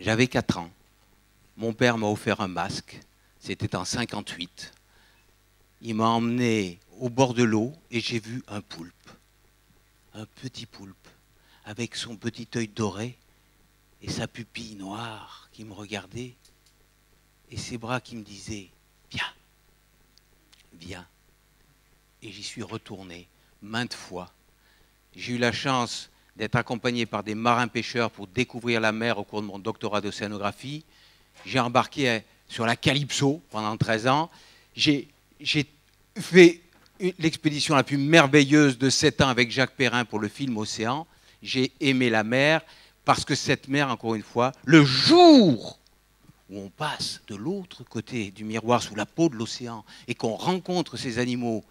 J'avais 4 ans. Mon père m'a offert un masque. C'était en 58. Il m'a emmené au bord de l'eau et j'ai vu un poulpe. Un petit poulpe, avec son petit œil doré et sa pupille noire qui me regardait et ses bras qui me disaient « Viens, viens ». Et j'y suis retourné maintes fois. J'ai eu la chance d'être accompagné par des marins-pêcheurs pour découvrir la mer au cours de mon doctorat d'océanographie. J'ai embarqué sur la Calypso pendant 13 ans. J'ai fait l'expédition la plus merveilleuse de 7 ans avec Jacques Perrin pour le film Océan. J'ai aimé la mer parce que cette mer, encore une fois, le jour où on passe de l'autre côté du miroir sous la peau de l'océan et qu'on rencontre ces animaux,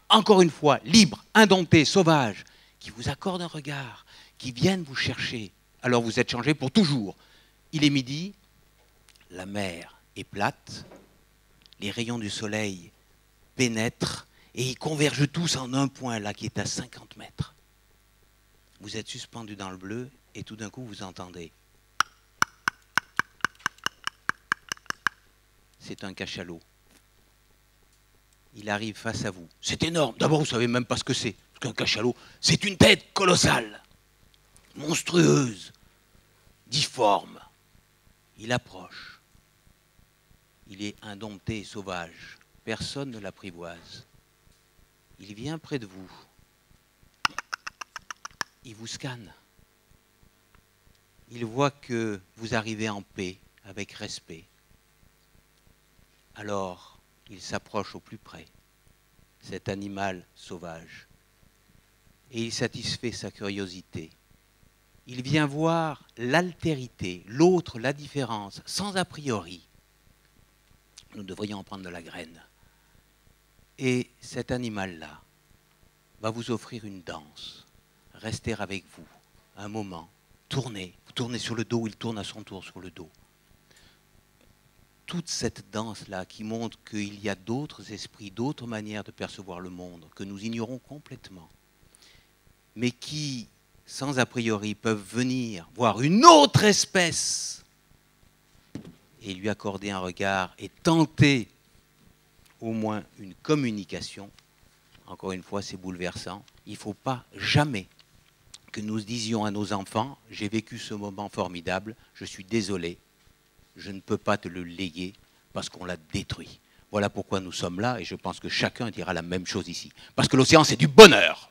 encore une fois, libres, indomptés, sauvages, qui vous accordent un regard, qui viennent vous chercher, alors vous êtes changé pour toujours. Il est midi, la mer est plate, les rayons du soleil pénètrent et ils convergent tous en un point là qui est à 50 mètres. Vous êtes suspendu dans le bleu et tout d'un coup vous entendez. C'est un cachalot. Il arrive face à vous. C'est énorme. D'abord, vous ne savez même pas ce que c'est. Parce qu'un cachalot, c'est une tête colossale, monstrueuse, difforme. Il approche. Il est indompté et sauvage. Personne ne l'apprivoise. Il vient près de vous. Il vous scanne. Il voit que vous arrivez en paix, avec respect. Alors, il s'approche au plus près, cet animal sauvage. Et il satisfait sa curiosité. Il vient voir l'altérité, l'autre, la différence, sans a priori. Nous devrions en prendre de la graine. Et cet animal-là va vous offrir une danse, rester avec vous un moment, tourner, vous tournez sur le dos, il tourne à son tour sur le dos. Toute cette danse-là qui montre qu'il y a d'autres esprits, d'autres manières de percevoir le monde, que nous ignorons complètement, mais qui, sans a priori, peuvent venir voir une autre espèce et lui accorder un regard et tenter au moins une communication. Encore une fois, c'est bouleversant. Il ne faut pas jamais que nous disions à nos enfants « J'ai vécu ce moment formidable, je suis désolé, je ne peux pas te le léguer parce qu'on l'a détruit. » Voilà pourquoi nous sommes là et je pense que chacun dira la même chose ici. Parce que l'océan, c'est du bonheur.